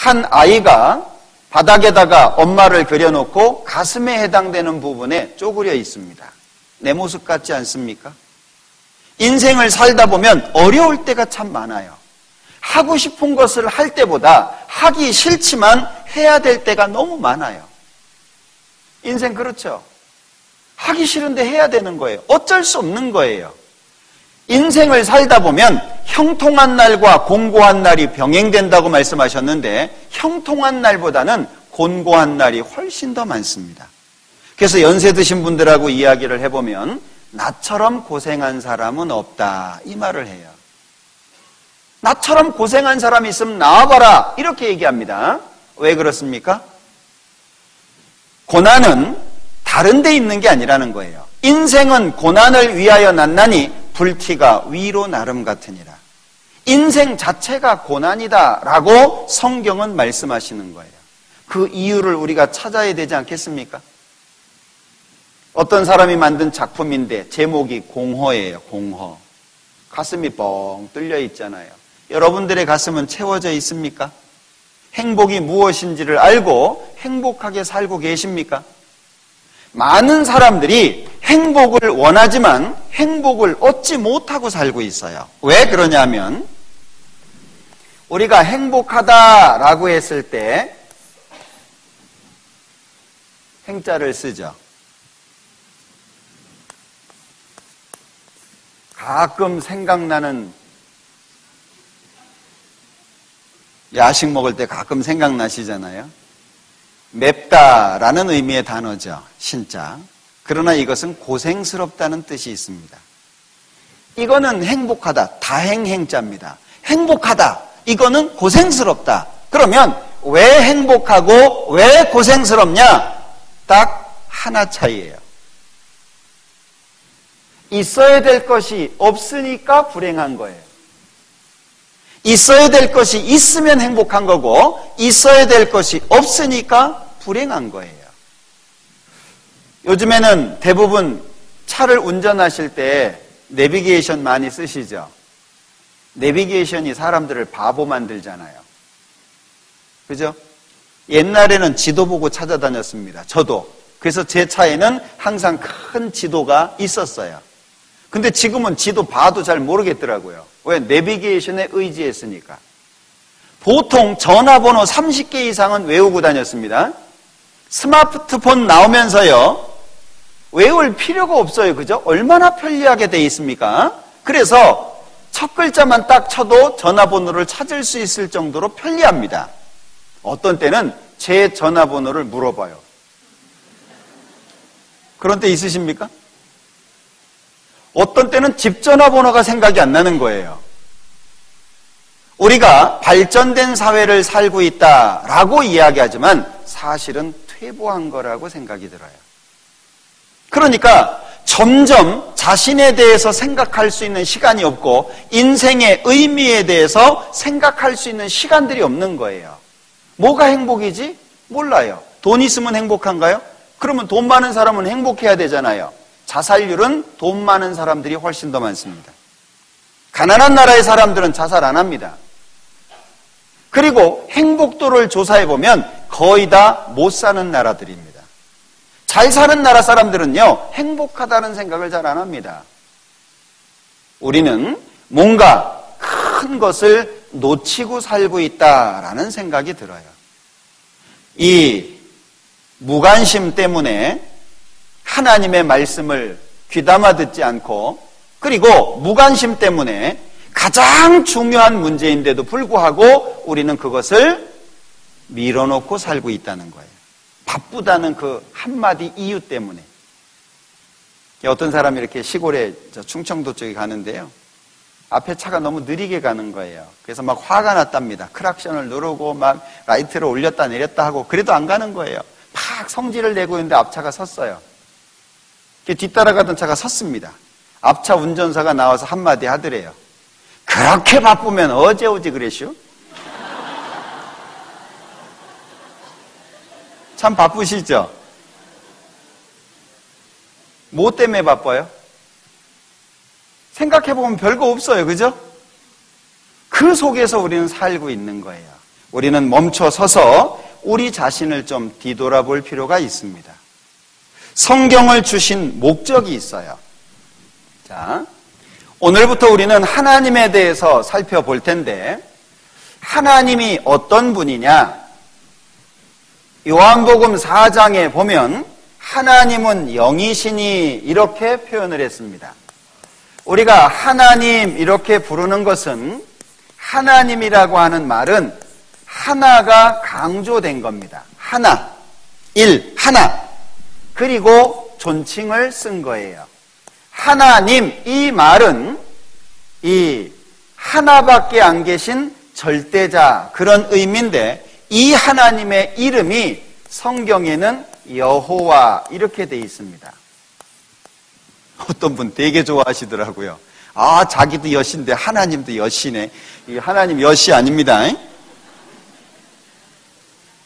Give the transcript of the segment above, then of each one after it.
한 아이가 바닥에다가 엄마를 그려놓고 가슴에 해당되는 부분에 쪼그려 있습니다. 내 모습 같지 않습니까? 인생을 살다 보면 어려울 때가 참 많아요. 하고 싶은 것을 할 때보다 하기 싫지만 해야 될 때가 너무 많아요. 인생 그렇죠? 하기 싫은데 해야 되는 거예요. 어쩔 수 없는 거예요. 인생을 살다 보면 형통한 날과 곤고한 날이 병행된다고 말씀하셨는데 형통한 날보다는 곤고한 날이 훨씬 더 많습니다. 그래서 연세 드신 분들하고 이야기를 해보면 나처럼 고생한 사람은 없다 이 말을 해요. 나처럼 고생한 사람이 있으면 나와봐라 이렇게 얘기합니다. 왜 그렇습니까? 고난은 다른 데 있는 게 아니라는 거예요. 인생은 고난을 위하여 났나니 불티가 위로 나름 같으니라. 인생 자체가 고난이다라고 성경은 말씀하시는 거예요. 그 이유를 우리가 찾아야 되지 않겠습니까? 어떤 사람이 만든 작품인데 제목이 공허예요. 공허. 가슴이 뻥 뚫려 있잖아요. 여러분들의 가슴은 채워져 있습니까? 행복이 무엇인지를 알고 행복하게 살고 계십니까? 많은 사람들이 행복을 원하지만 행복을 얻지 못하고 살고 있어요. 왜 그러냐면 우리가 행복하다라고 했을 때 행자를 쓰죠. 가끔 생각나는 야식 먹을 때 가끔 생각나시잖아요. 맵다라는 의미의 단어죠. 신자. 그러나 이것은 고생스럽다는 뜻이 있습니다. 이거는 행복하다. 다행행자입니다. 행복하다. 이거는 고생스럽다. 그러면 왜 행복하고 왜 고생스럽냐? 딱 하나 차이예요. 있어야 될 것이 없으니까 불행한 거예요. 있어야 될 것이 있으면 행복한 거고 있어야 될 것이 없으니까 불행한 거예요. 요즘에는 대부분 차를 운전하실 때 내비게이션 많이 쓰시죠? 내비게이션이 사람들을 바보 만들잖아요. 그죠? 옛날에는 지도 보고 찾아다녔습니다. 저도. 그래서 제 차에는 항상 큰 지도가 있었어요. 근데 지금은 지도 봐도 잘 모르겠더라고요. 왜? 내비게이션에 의지했으니까. 보통 전화번호 30개 이상은 외우고 다녔습니다. 스마트폰 나오면서요, 외울 필요가 없어요. 그죠? 얼마나 편리하게 돼 있습니까? 그래서 첫 글자만 딱 쳐도 전화번호를 찾을 수 있을 정도로 편리합니다. 어떤 때는 제 전화번호를 물어봐요. 그런 때 있으십니까? 어떤 때는 집 전화번호가 생각이 안 나는 거예요. 우리가 발전된 사회를 살고 있다라고 이야기하지만 사실은 퇴보한 거라고 생각이 들어요. 그러니까 점점 자신에 대해서 생각할 수 있는 시간이 없고 인생의 의미에 대해서 생각할 수 있는 시간들이 없는 거예요. 뭐가 행복이지? 몰라요. 돈 있으면 행복한가요? 그러면 돈 많은 사람은 행복해야 되잖아요. 자살률은 돈 많은 사람들이 훨씬 더 많습니다. 가난한 나라의 사람들은 자살 안 합니다. 그리고 행복도를 조사해보면 거의 다 못 사는 나라들입니다. 잘 사는 나라 사람들은요, 행복하다는 생각을 잘 안 합니다. 우리는 뭔가 큰 것을 놓치고 살고 있다라는 생각이 들어요. 이 무관심 때문에 하나님의 말씀을 귀담아 듣지 않고, 그리고 무관심 때문에 가장 중요한 문제인데도 불구하고 우리는 그것을 밀어놓고 살고 있다는 거예요. 바쁘다는 그 한마디 이유 때문에. 어떤 사람이 이렇게 시골에 충청도 쪽에 가는데요, 앞에 차가 너무 느리게 가는 거예요. 그래서 막 화가 났답니다. 크락션을 누르고 막 라이트를 올렸다 내렸다 하고, 그래도 안 가는 거예요. 막 성질을 내고 있는데 앞차가 섰어요. 뒤따라가던 차가 섰습니다. 앞차 운전사가 나와서 한마디 하더래요. 그렇게 바쁘면 어제 오지 그랬슈? 참 바쁘시죠? 뭐 때문에 바빠요? 생각해보면 별거 없어요. 그죠? 그 속에서 우리는 살고 있는 거예요. 우리는 멈춰 서서 우리 자신을 좀 뒤돌아볼 필요가 있습니다. 성경을 주신 목적이 있어요. 자, 오늘부터 우리는 하나님에 대해서 살펴볼 텐데, 하나님이 어떤 분이냐? 요한복음 4장에 보면 하나님은 영이시니 이렇게 표현을 했습니다. 우리가 하나님 이렇게 부르는 것은, 하나님이라고 하는 말은 하나가 강조된 겁니다. 하나, 하나. 그리고 존칭을 쓴 거예요. 하나님, 이 말은 이 하나밖에 안 계신 절대자, 그런 의미인데, 이 하나님의 이름이 성경에는 여호와 이렇게 돼 있습니다. 어떤 분 되게 좋아하시더라고요. 아, 자기도 여신데 하나님도 여시네. 이 하나님 여시 아닙니다.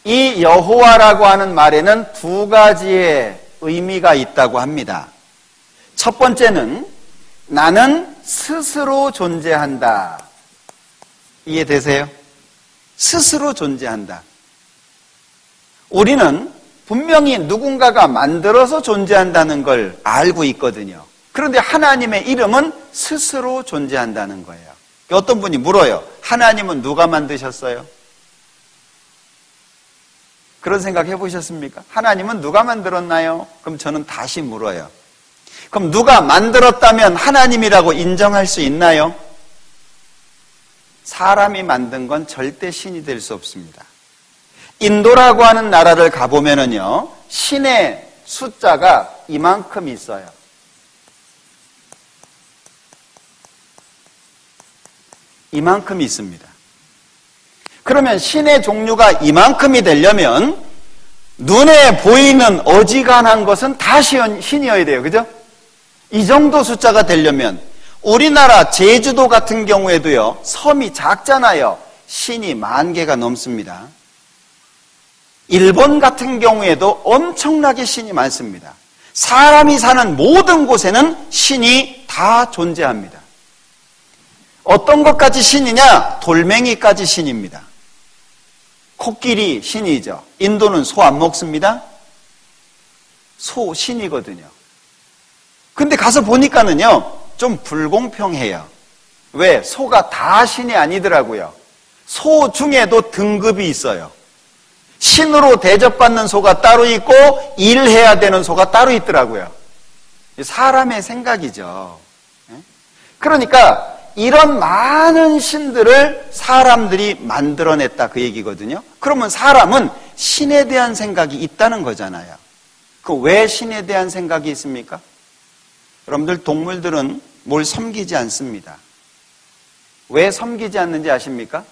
이 여호와라고 하는 말에는 두 가지의 의미가 있다고 합니다. 첫 번째는 나는 스스로 존재한다. 이해되세요? 스스로 존재한다. 우리는 분명히 누군가가 만들어서 존재한다는 걸 알고 있거든요. 그런데 하나님의 이름은 스스로 존재한다는 거예요. 어떤 분이 물어요. 하나님은 누가 만드셨어요? 그런 생각 해보셨습니까? 하나님은 누가 만들었나요? 그럼 저는 다시 물어요. 그럼 누가 만들었다면 하나님이라고 인정할 수 있나요? 사람이 만든 건 절대 신이 될 수 없습니다. 인도라고 하는 나라를 가보면은요, 신의 숫자가 이만큼 있어요. 이만큼 있습니다. 그러면 신의 종류가 이만큼이 되려면 눈에 보이는 어지간한 것은 다 신이어야 돼요. 그죠? 이 정도 숫자가 되려면 우리나라 제주도 같은 경우에도요, 섬이 작잖아요. 신이 10,000개가 넘습니다. 일본 같은 경우에도 엄청나게 신이 많습니다. 사람이 사는 모든 곳에는 신이 다 존재합니다. 어떤 것까지 신이냐? 돌멩이까지 신입니다. 코끼리 신이죠. 인도는 소 안 먹습니다. 소 신이거든요. 근데 가서 보니까는요, 좀 불공평해요. 왜? 소가 다 신이 아니더라고요. 소 중에도 등급이 있어요. 신으로 대접받는 소가 따로 있고 일해야 되는 소가 따로 있더라고요. 사람의 생각이죠. 그러니까 이런 많은 신들을 사람들이 만들어냈다, 그 얘기거든요. 그러면 사람은 신에 대한 생각이 있다는 거잖아요. 그 왜 신에 대한 생각이 있습니까? 여러분들, 동물들은 뭘 섬기지 않습니다. 왜 섬기지 않는지 아십니까?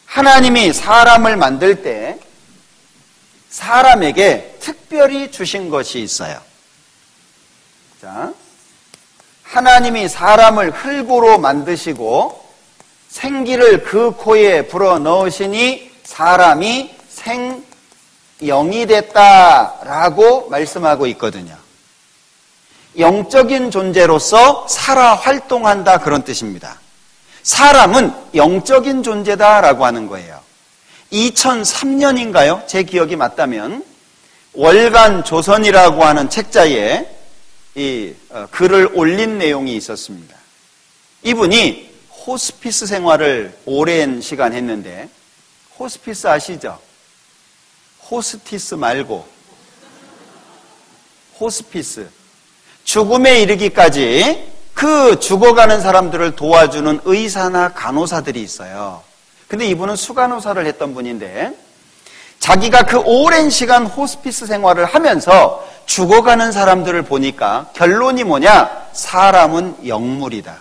하나님이 사람을 만들 때 사람에게 특별히 주신 것이 있어요. 자, 하나님이 사람을 흙으로 만드시고 생기를 그 코에 불어 넣으시니 사람이 생영이 됐다라고 말씀하고 있거든요. 영적인 존재로서 살아 활동한다, 그런 뜻입니다. 사람은 영적인 존재다라고 하는 거예요. 2003년인가요? 제 기억이 맞다면 월간 조선이라고 하는 책자에 이 글을 올린 내용이 있었습니다. 이분이 호스피스 생활을 오랜 시간 했는데, 호스피스 아시죠? 호스티스 말고 호스피스, 죽음에 이르기까지 그 죽어가는 사람들을 도와주는 의사나 간호사들이 있어요. 근데 이분은 수간호사를 했던 분인데, 자기가 그 오랜 시간 호스피스 생활을 하면서 죽어가는 사람들을 보니까 결론이 뭐냐? 사람은 영물이다.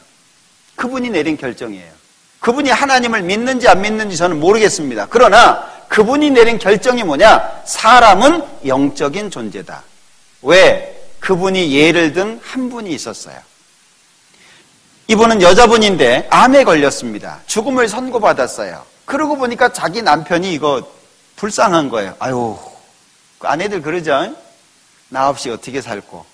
그분이 내린 결정이에요. 그분이 하나님을 믿는지 안 믿는지 저는 모르겠습니다. 그러나 그분이 내린 결정이 뭐냐? 사람은 영적인 존재다. 왜? 그분이 예를 든 한 분이 있었어요. 이분은 여자분인데 암에 걸렸습니다. 죽음을 선고받았어요. 그러고 보니까 자기 남편이 이거 불쌍한 거예요. 아유, 아내들 그러죠? 나 없이 어떻게 살고,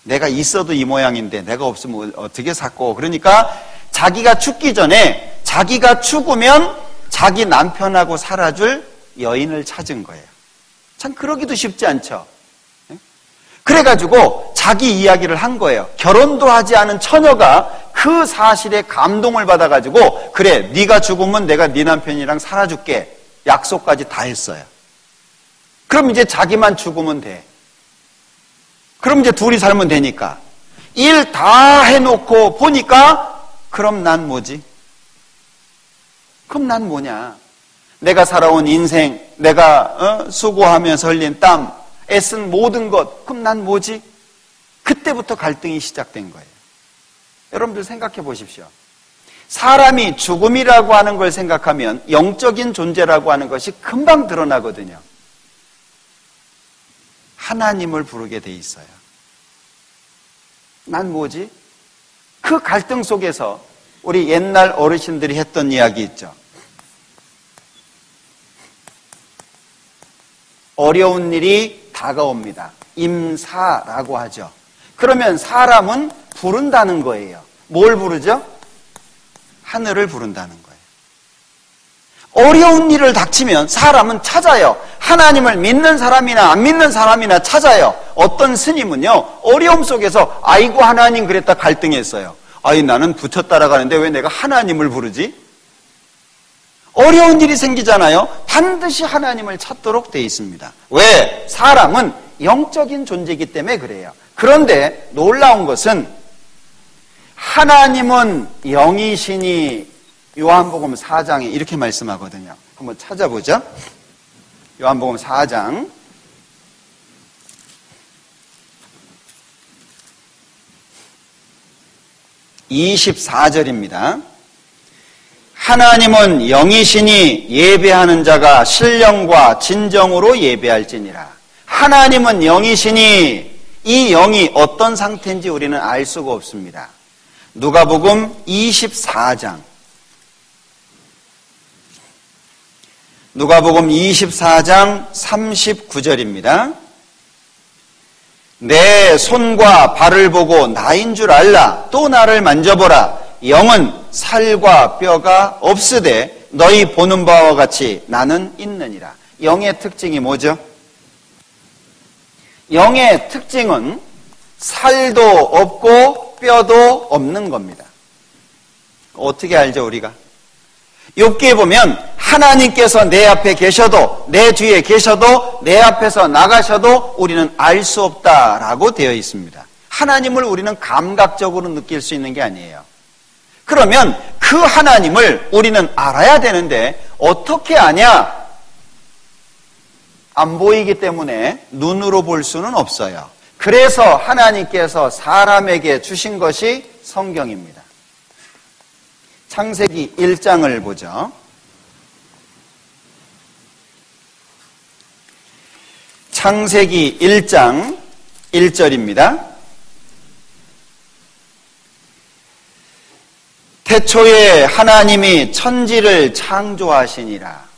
내가 있어도 이 모양인데 내가 없으면 어떻게 살고. 그러니까 자기가 죽기 전에 자기가 죽으면 자기 남편하고 살아줄 여인을 찾은 거예요. 참 그러기도 쉽지 않죠. 그래가지고 자기 이야기를 한 거예요. 결혼도 하지 않은 처녀가 그 사실에 감동을 받아가지고 그래, 네가 죽으면 내가 네 남편이랑 살아줄게 약속까지 다 했어요. 그럼 이제 자기만 죽으면 돼. 그럼 이제 둘이 살면 되니까. 일 다 해놓고 보니까 그럼 난 뭐지? 그럼 난 뭐냐? 내가 살아온 인생, 내가 수고하면서 흘린 땀, 애쓴 모든 것, 그럼 난 뭐지? 그때부터 갈등이 시작된 거예요. 여러분들 생각해 보십시오. 사람이 죽음이라고 하는 걸 생각하면 영적인 존재라고 하는 것이 금방 드러나거든요. 하나님을 부르게 돼 있어요. 난 뭐지? 그 갈등 속에서 우리 옛날 어르신들이 했던 이야기 있죠. 어려운 일이 다가옵니다. 임사라고 하죠. 그러면 사람은 부른다는 거예요. 뭘 부르죠? 하늘을 부른다는 거예요. 어려운 일을 닥치면 사람은 찾아요. 하나님을 믿는 사람이나 안 믿는 사람이나 찾아요. 어떤 스님은요, 어려움 속에서 아이고 하나님 그랬다 갈등했어요. 아이 나는 부처 따라가는데 왜 내가 하나님을 부르지? 어려운 일이 생기잖아요. 반드시 하나님을 찾도록 돼 있습니다. 왜? 사람은 영적인 존재이기 때문에 그래요. 그런데 놀라운 것은 하나님은 영이시니 요한복음 4장에 이렇게 말씀하거든요. 한번 찾아보죠. 요한복음 4장 24절입니다. 하나님은 영이시니 예배하는 자가 신령과 진정으로 예배할지니라. 하나님은 영이시니 이 영이 어떤 상태인지 우리는 알 수가 없습니다. 누가복음 24장 누가복음 24장 39절입니다. 내 손과 발을 보고 나인 줄 알라. 또 나를 만져보라. 영은 살과 뼈가 없으되 너희 보는 바와 같이 나는 있느니라. 영의 특징이 뭐죠? 영의 특징은 살도 없고 뼈도 없는 겁니다. 어떻게 알죠, 우리가? 욥기에 보면 하나님께서 내 앞에 계셔도 내 뒤에 계셔도 내 앞에서 나가셔도 우리는 알 수 없다라고 되어 있습니다. 하나님을 우리는 감각적으로 느낄 수 있는 게 아니에요. 그러면 그 하나님을 우리는 알아야 되는데 어떻게 아냐? 안 보이기 때문에 눈으로 볼 수는 없어요. 그래서 하나님께서 사람에게 주신 것이 성경입니다. 창세기 1장을 보죠. 창세기 1장 1절입니다. 태초에 하나님이 천지를 창조하시니라.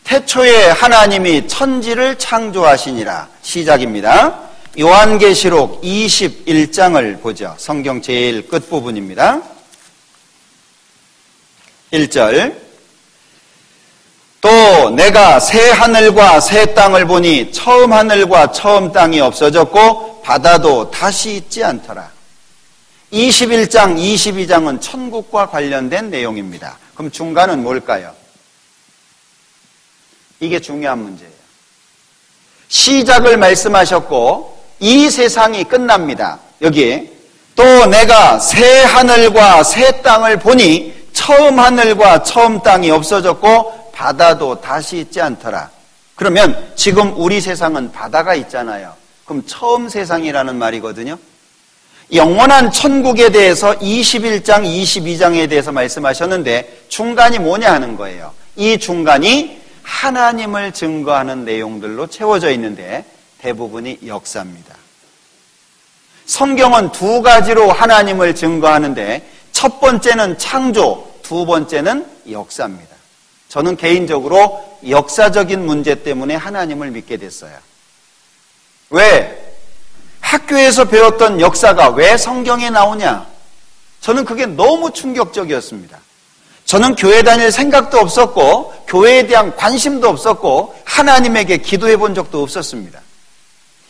태초에 하나님이 천지를 창조하시니라. 시작입니다. 요한계시록 21장을 보죠. 성경 제일 끝부분입니다. 1절. 또 내가 새 하늘과 새 땅을 보니 처음 하늘과 처음 땅이 없어졌고 바다도 다시 있지 않더라. 21장, 22장은 천국과 관련된 내용입니다. 그럼 중간은 뭘까요? 이게 중요한 문제예요. 시작을 말씀하셨고 이 세상이 끝납니다. 여기 또 내가 새 하늘과 새 땅을 보니 처음 하늘과 처음 땅이 없어졌고 바다도 다시 있지 않더라. 그러면 지금 우리 세상은 바다가 있잖아요. 그럼 처음 세상이라는 말이거든요. 영원한 천국에 대해서 21장, 22장에 대해서 말씀하셨는데 중간이 뭐냐 하는 거예요. 이 중간이 하나님을 증거하는 내용들로 채워져 있는데 대부분이 역사입니다. 성경은 두 가지로 하나님을 증거하는데 첫 번째는 창조, 두 번째는 역사입니다. 저는 개인적으로 역사적인 문제 때문에 하나님을 믿게 됐어요. 왜? 학교에서 배웠던 역사가 왜 성경에 나오냐? 저는 그게 너무 충격적이었습니다. 저는 교회 다닐 생각도 없었고 교회에 대한 관심도 없었고 하나님에게 기도해 본 적도 없었습니다.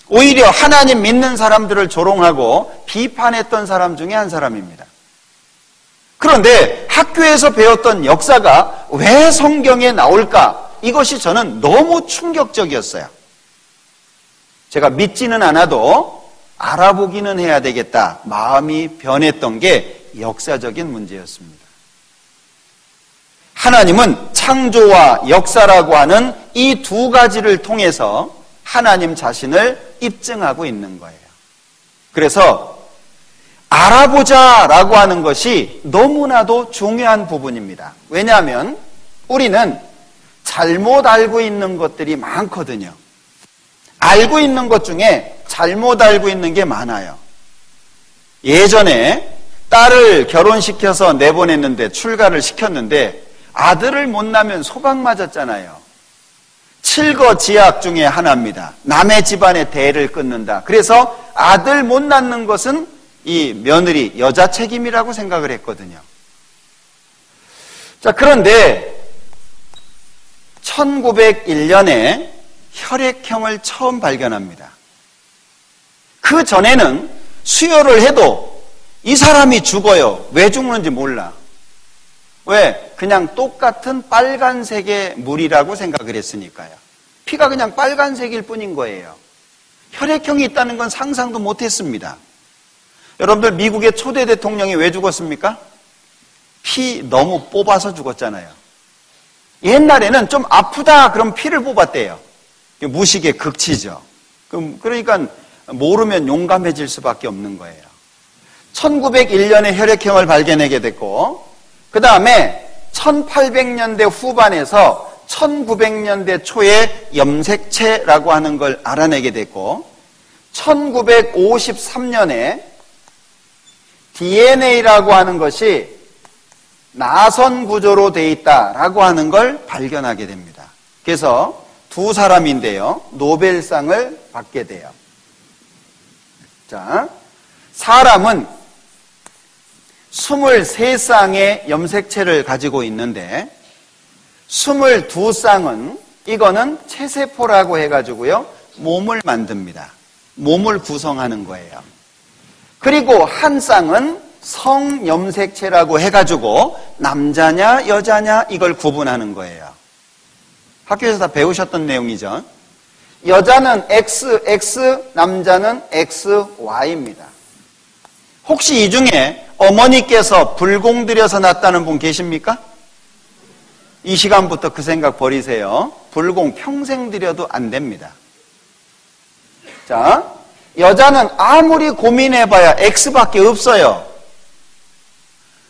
오히려 하나님 믿는 사람들을 조롱하고 비판했던 사람 중에 한 사람입니다. 그런데 학교에서 배웠던 역사가 왜 성경에 나올까? 이것이 저는 너무 충격적이었어요. 제가 믿지는 않아도 알아보기는 해야 되겠다. 마음이 변했던 게 역사적인 문제였습니다. 하나님은 창조와 역사라고 하는 이 두 가지를 통해서 하나님 자신을 입증하고 있는 거예요. 그래서 알아보자라고 하는 것이 너무나도 중요한 부분입니다. 왜냐하면 우리는 잘못 알고 있는 것들이 많거든요. 알고 있는 것 중에 잘못 알고 있는 게 많아요. 예전에 딸을 결혼시켜서 내보냈는데 출가를 시켰는데 아들을 못 낳으면 소방 맞았잖아요. 칠거지약 중에 하나입니다. 남의 집안의 대를 끊는다. 그래서 아들 못 낳는 것은 이 며느리 여자 책임이라고 생각을 했거든요. 자, 그런데 1901년에 혈액형을 처음 발견합니다. 그 전에는 수혈을 해도 이 사람이 죽어요. 왜 죽는지 몰라. 왜? 그냥 똑같은 빨간색의 물이라고 생각을 했으니까요. 피가 그냥 빨간색일 뿐인 거예요. 혈액형이 있다는 건 상상도 못했습니다. 여러분들 미국의 초대 대통령이 왜 죽었습니까? 피 너무 뽑아서 죽었잖아요. 옛날에는 좀 아프다 그럼 피를 뽑았대요. 무식의 극치죠. 그러니까 모르면 용감해질 수밖에 없는 거예요. 1901년에 혈액형을 발견하게 됐고 그 다음에 1800년대 후반에서 1900년대 초에 염색체라고 하는 걸 알아내게 됐고 1953년에 DNA라고 하는 것이 나선 구조로 되어 있다라고 하는 걸 발견하게 됩니다. 그래서 두 사람인데요. 노벨상을 받게 돼요. 자, 사람은 23쌍의 염색체를 가지고 있는데 22쌍은 이거는 체세포라고 해가지고요. 몸을 만듭니다. 몸을 구성하는 거예요. 그리고 한 쌍은 성염색체라고 해가지고 남자냐 여자냐 이걸 구분하는 거예요. 학교에서 다 배우셨던 내용이죠. 여자는 XX, 남자는 XY입니다. 혹시 이 중에 어머니께서 불공 들여서 낳았다는 분 계십니까? 이 시간부터 그 생각 버리세요. 불공 평생 들여도 안 됩니다. 자, 여자는 아무리 고민해봐야 X밖에 없어요.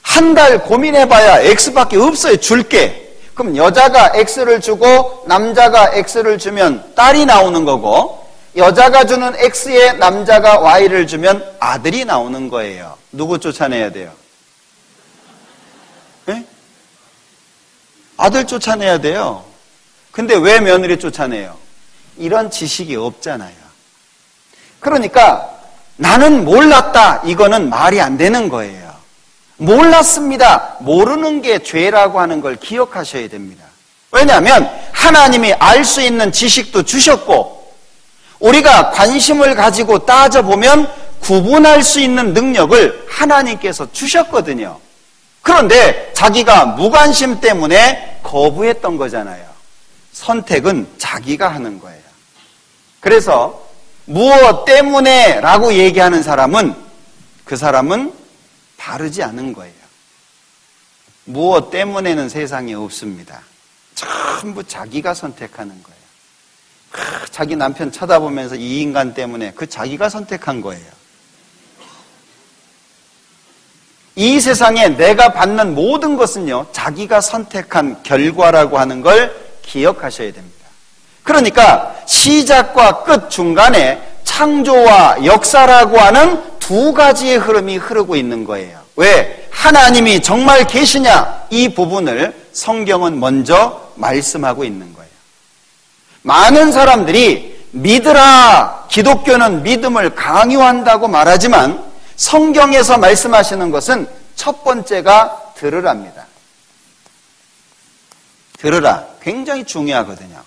한 달 고민해봐야 X밖에 없어요. 줄게. 그럼 여자가 X를 주고 남자가 X를 주면 딸이 나오는 거고 여자가 주는 X에 남자가 Y를 주면 아들이 나오는 거예요. 누구 쫓아내야 돼요? 네? 아들 쫓아내야 돼요. 근데 왜 며느리 쫓아내요? 이런 지식이 없잖아요. 그러니까 나는 몰랐다. 이거는 말이 안 되는 거예요. 몰랐습니다. 모르는 게 죄라고 하는 걸 기억하셔야 됩니다. 왜냐하면 하나님이 알 수 있는 지식도 주셨고 우리가 관심을 가지고 따져보면 구분할 수 있는 능력을 하나님께서 주셨거든요. 그런데 자기가 무관심 때문에 거부했던 거잖아요. 선택은 자기가 하는 거예요. 그래서 무엇 때문에 라고 얘기하는 사람은 그 사람은 바르지 않은 거예요. 무엇 때문에는 세상에 없습니다. 전부 자기가 선택하는 거예요. 자기 남편 쳐다보면서 이 인간 때문에 그 자기가 선택한 거예요. 이 세상에 내가 받는 모든 것은요, 자기가 선택한 결과라고 하는 걸 기억하셔야 됩니다. 그러니까 시작과 끝 중간에 창조와 역사라고 하는 두 가지의 흐름이 흐르고 있는 거예요. 왜? 하나님이 정말 계시냐? 이 부분을 성경은 먼저 말씀하고 있는 거예요. 많은 사람들이 믿으라, 기독교는 믿음을 강요한다고 말하지만 성경에서 말씀하시는 것은 첫 번째가 들으랍니다. 들으라. 굉장히 중요하거든요.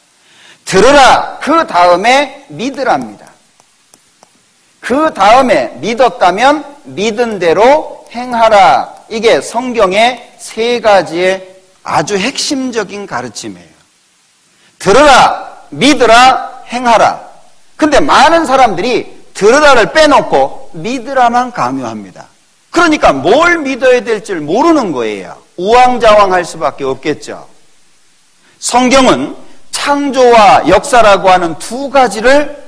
들으라. 그 다음에 믿으랍니다. 그 다음에 믿었다면 믿은 대로 행하라. 이게 성경의 세 가지의 아주 핵심적인 가르침이에요. 들으라, 믿으라, 행하라. 근데 많은 사람들이 들으라를 빼놓고 믿으라만 강요합니다. 그러니까 뭘 믿어야 될지를 모르는 거예요. 우왕좌왕할 수밖에 없겠죠. 성경은 창조와 역사라고 하는 두 가지를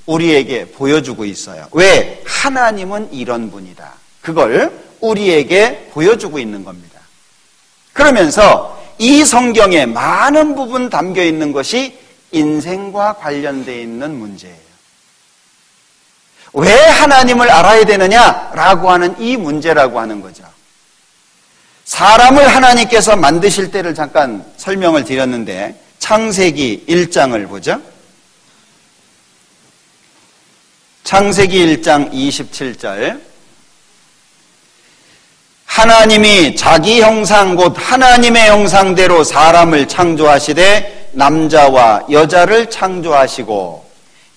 우리에게 보여주고 있어요. 왜? 하나님은 이런 분이다. 그걸 우리에게 보여주고 있는 겁니다. 그러면서 이 성경에 많은 부분 담겨 있는 것이 인생과 관련되어 있는 문제예요. 왜 하나님을 알아야 되느냐라고 하는 이 문제라고 하는 거죠. 사람을 하나님께서 만드실 때를 잠깐 설명을 드렸는데 창세기 1장을 보죠. 창세기 1장 27절. 하나님이 자기 형상 곧 하나님의 형상대로 사람을 창조하시되 남자와 여자를 창조하시고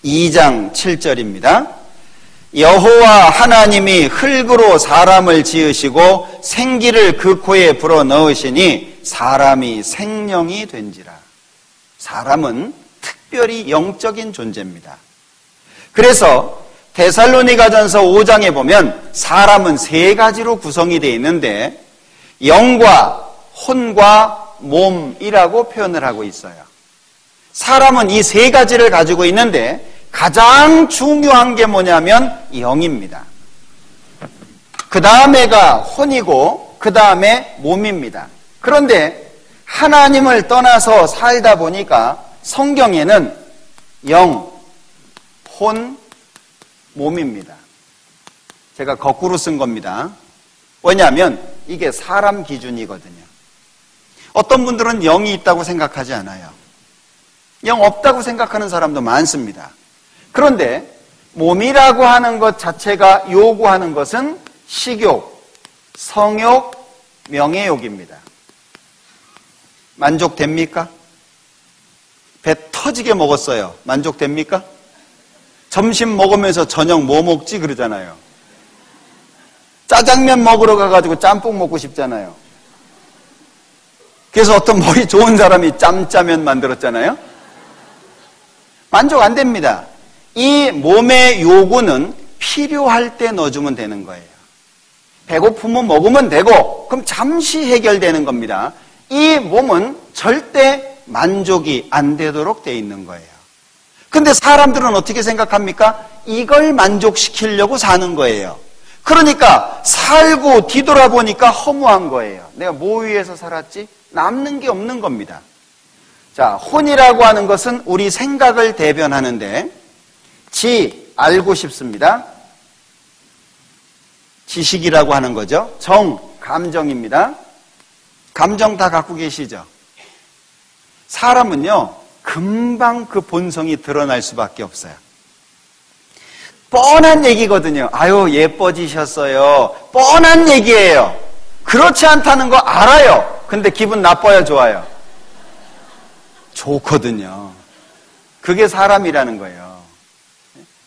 2장 7절입니다. 여호와 하나님이 흙으로 사람을 지으시고 생기를 그 코에 불어넣으시니 사람이 생명이 된지라. 사람은 특별히 영적인 존재입니다. 그래서 데살로니가전서 5장에 보면 사람은 세 가지로 구성이 되어 있는데 영과 혼과 몸이라고 표현을 하고 있어요. 사람은 이 세 가지를 가지고 있는데 가장 중요한 게 뭐냐면 영입니다. 그 다음에가 혼이고 그 다음에 몸입니다. 그런데 하나님을 떠나서 살다 보니까 성경에는 영, 혼, 몸입니다. 제가 거꾸로 쓴 겁니다. 왜냐하면 이게 사람 기준이거든요. 어떤 분들은 영이 있다고 생각하지 않아요. 영 없다고 생각하는 사람도 많습니다. 그런데 몸이라고 하는 것 자체가 요구하는 것은 식욕, 성욕, 명예욕입니다. 만족됩니까? 배 터지게 먹었어요. 만족됩니까? 점심 먹으면서 저녁 뭐 먹지 그러잖아요. 짜장면 먹으러 가가지고 짬뽕 먹고 싶잖아요. 그래서 어떤 머리 좋은 사람이 짬짜면 만들었잖아요. 만족 안 됩니다. 이 몸의 요구는 필요할 때 넣어주면 되는 거예요. 배고프면 먹으면 되고 그럼 잠시 해결되는 겁니다. 이 몸은 절대 만족이 안 되도록 돼 있는 거예요. 근데 사람들은 어떻게 생각합니까? 이걸 만족시키려고 사는 거예요. 그러니까 살고 뒤돌아보니까 허무한 거예요. 내가 뭐 위해서 살았지? 남는 게 없는 겁니다. 자, 혼이라고 하는 것은 우리 생각을 대변하는데 알고 싶습니다. 지식이라고 하는 거죠. 감정입니다. 감정 다 갖고 계시죠? 사람은요, 금방 그 본성이 드러날 수밖에 없어요. 뻔한 얘기거든요. 아유, 예뻐지셨어요. 뻔한 얘기예요. 그렇지 않다는 거 알아요. 근데 기분 나빠요, 좋아요? 좋거든요. 그게 사람이라는 거예요.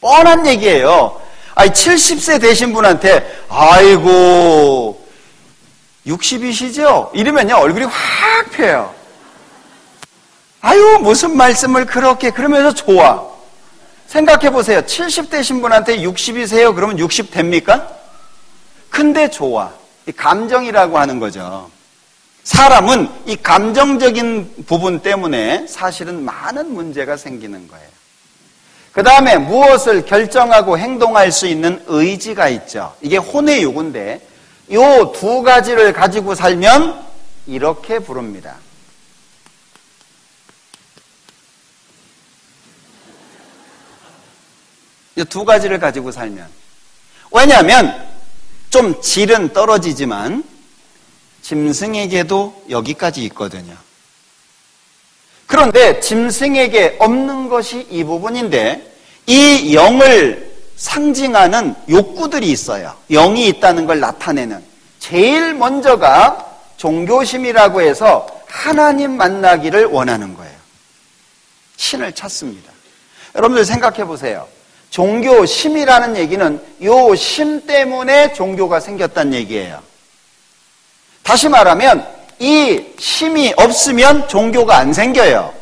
뻔한 얘기예요. 아니, 70세 되신 분한테, 아이고, 60이시죠? 이러면요, 얼굴이 확 펴요. 아유, 무슨 말씀을 그렇게, 그러면서 좋아. 생각해 보세요. 70 되신 분한테 60이세요? 그러면 60 됩니까? 근데 좋아. 이 감정이라고 하는 거죠. 사람은 이 감정적인 부분 때문에 사실은 많은 문제가 생기는 거예요. 그 다음에 무엇을 결정하고 행동할 수 있는 의지가 있죠. 이게 혼의 요구인데 이 두 가지를 가지고 살면 이렇게 부릅니다. 이 두 가지를 가지고 살면. 왜냐하면 좀 질은 떨어지지만 짐승에게도 여기까지 있거든요. 그런데 짐승에게 없는 것이 이 부분인데 이 영을 상징하는 욕구들이 있어요. 영이 있다는 걸 나타내는. 제일 먼저가 종교심이라고 해서 하나님 만나기를 원하는 거예요. 신을 찾습니다. 여러분들 생각해 보세요. 종교심이라는 얘기는 요 심 때문에 종교가 생겼다는 얘기예요. 다시 말하면 이 심이 없으면 종교가 안 생겨요.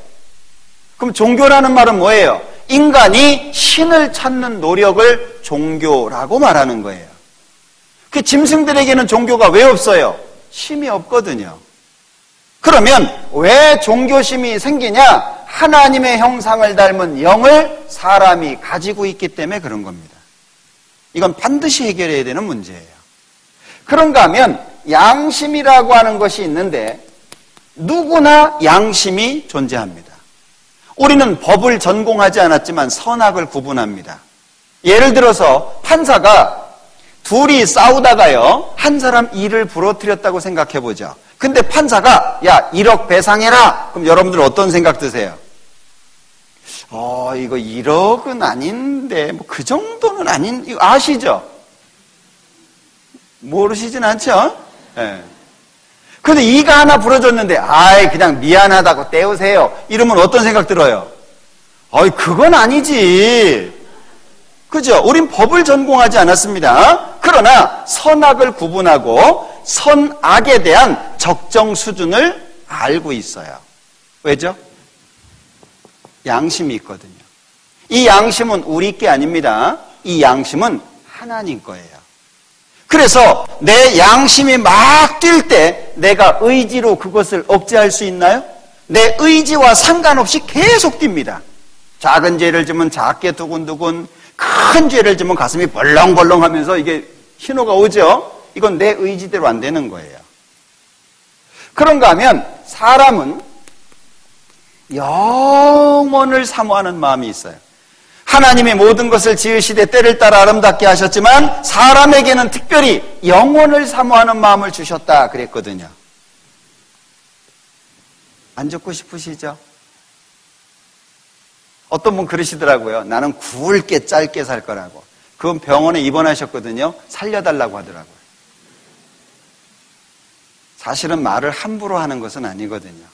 그럼 종교라는 말은 뭐예요? 인간이 신을 찾는 노력을 종교라고 말하는 거예요. 그 짐승들에게는 종교가 왜 없어요? 심이 없거든요. 그러면 왜 종교심이 생기냐? 하나님의 형상을 닮은 영을 사람이 가지고 있기 때문에 그런 겁니다. 이건 반드시 해결해야 되는 문제예요. 그런가 하면 양심이라고 하는 것이 있는데 누구나 양심이 존재합니다. 우리는 법을 전공하지 않았지만 선악을 구분합니다. 예를 들어서 판사가 둘이 싸우다가요, 한 사람 일을 부러뜨렸다고 생각해 보죠. 근데 판사가 야 1억 배상해라. 그럼 여러분들 어떤 생각 드세요? 이거 1억은 아닌데 뭐 그 정도는 아닌, 이거 아시죠? 모르시진 않죠? 네. 근데 이가 하나 부러졌는데 그냥 미안하다고 떼우세요. 이러면 어떤 생각 들어요? 그건 아니지. 그죠? 우린 법을 전공하지 않았습니다. 그러나 선악을 구분하고 선악에 대한 적정 수준을 알고 있어요. 왜죠? 양심이 있거든요. 이 양심은 우리 게 아닙니다. 이 양심은 하나님 거예요. 그래서 내 양심이 막 뛸 때 내가 의지로 그것을 억제할 수 있나요? 내 의지와 상관없이 계속 뜁니다. 작은 죄를 지면 작게 두근두근, 큰 죄를 지면 가슴이 벌렁벌렁 하면서 이게 신호가 오죠? 이건 내 의지대로 안 되는 거예요. 그런가 하면 사람은 영원을 사모하는 마음이 있어요. 하나님이 모든 것을 지으시되 때를 따라 아름답게 하셨지만 사람에게는 특별히 영원을 사모하는 마음을 주셨다 그랬거든요. 안 죽고 싶으시죠? 어떤 분 그러시더라고요. 나는 굵게 짧게 살 거라고. 그건 병원에 입원하셨거든요. 살려달라고 하더라고요. 사실은 말을 함부로 하는 것은 아니거든요.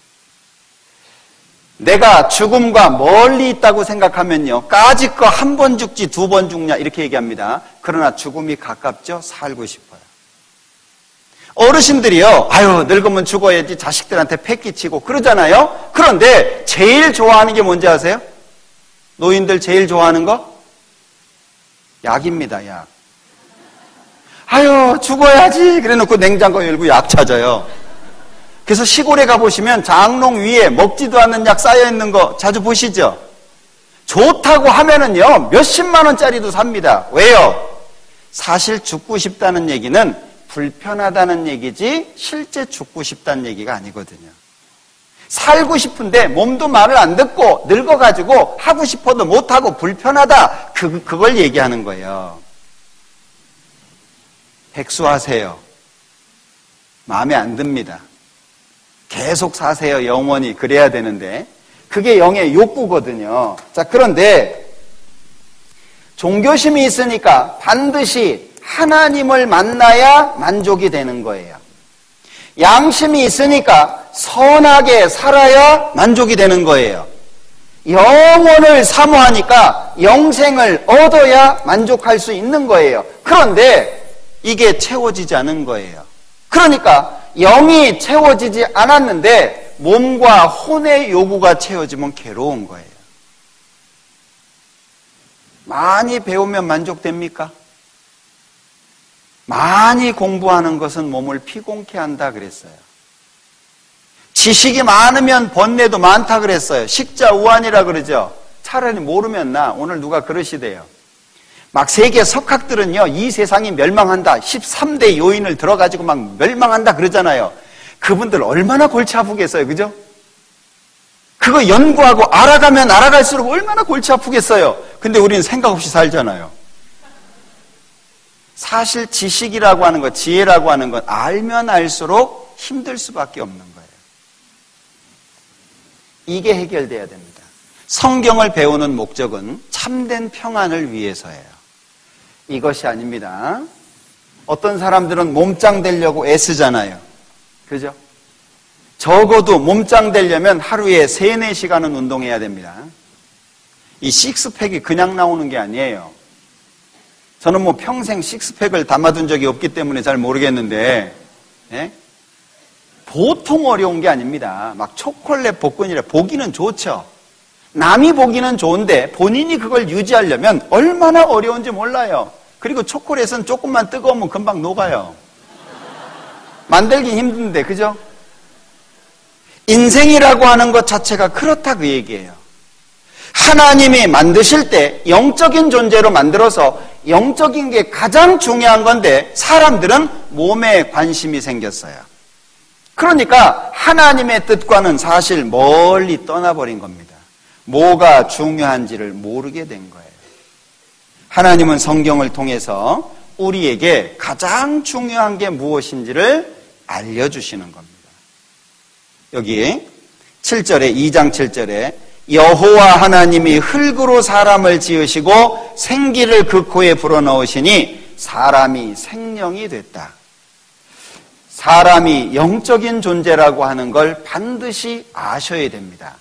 내가 죽음과 멀리 있다고 생각하면요, 까짓 거 한 번 죽지 2번 죽냐 이렇게 얘기합니다. 그러나 죽음이 가깝죠? 살고 싶어요. 어르신들이요, 늙으면 죽어야지 자식들한테 패 끼치고 그러잖아요. 그런데 제일 좋아하는 게 뭔지 아세요? 노인들 제일 좋아하는 거? 약입니다. 약. 죽어야지 그래 놓고 냉장고 열고 약 찾아요. 그래서 시골에 가보시면 장롱 위에 먹지도 않는 약 쌓여있는 거 자주 보시죠? 좋다고 하면은요, 몇십만 원짜리도 삽니다. 왜요? 사실 죽고 싶다는 얘기는 불편하다는 얘기지 실제 죽고 싶다는 얘기가 아니거든요. 살고 싶은데 몸도 말을 안 듣고 늙어가지고 하고 싶어도 못하고 불편하다. 그걸 얘기하는 거예요. 백수하세요. 마음에 안 듭니다. 계속 사세요. 영원히. 그래야 되는데 그게 영의 욕구거든요. 자, 그런데 종교심이 있으니까 반드시 하나님을 만나야 만족이 되는 거예요. 양심이 있으니까 선하게 살아야 만족이 되는 거예요. 영원을 사모하니까 영생을 얻어야 만족할 수 있는 거예요. 그런데 이게 채워지지 않은 거예요. 그러니까 영이 채워지지 않았는데 몸과 혼의 요구가 채워지면 괴로운 거예요. 많이 배우면 만족됩니까? 많이 공부하는 것은 몸을 피곤케 한다 그랬어요. 지식이 많으면 번뇌도 많다 그랬어요. 식자우환이라 그러죠. 차라리 모르면 오늘 누가 그러시대요. 막 세계 석학들은요, 이 세상이 멸망한다. 13대 요인을 들어가지고 막 멸망한다 그러잖아요. 그분들 얼마나 골치 아프겠어요. 그죠? 그거 연구하고 알아가면 알아갈수록 얼마나 골치 아프겠어요. 근데 우리는 생각 없이 살잖아요. 사실 지식이라고 하는 것, 지혜라고 하는 것, 알면 알수록 힘들 수밖에 없는 거예요. 이게 해결돼야 됩니다. 성경을 배우는 목적은 참된 평안을 위해서예요. 이것이 아닙니다. 어떤 사람들은 몸짱 되려고 애쓰잖아요. 그죠? 적어도 몸짱 되려면 하루에 3, 4시간은 운동해야 됩니다. 이 식스팩이 그냥 나오는 게 아니에요. 저는 뭐 평생 식스팩을 담아둔 적이 없기 때문에 잘 모르겠는데, 예? 보통 어려운 게 아닙니다. 막 초콜릿 복근이라 보기는 좋죠. 남이 보기는 좋은데 본인이 그걸 유지하려면 얼마나 어려운지 몰라요. 그리고 초콜릿은 조금만 뜨거우면 금방 녹아요. 만들기 힘든데, 그죠? 인생이라고 하는 것 자체가 그렇다 그 얘기예요. 하나님이 만드실 때 영적인 존재로 만들어서 영적인 게 가장 중요한 건데 사람들은 몸에 관심이 생겼어요. 그러니까 하나님의 뜻과는 사실 멀리 떠나버린 겁니다. 뭐가 중요한지를 모르게 된 거예요. 하나님은 성경을 통해서 우리에게 가장 중요한 게 무엇인지를 알려주시는 겁니다. 여기 7절에 2장 7절에 여호와 하나님이 흙으로 사람을 지으시고 생기를 그 코에 불어넣으시니 사람이 생명이 됐다. 사람이 영적인 존재라고 하는 걸 반드시 아셔야 됩니다.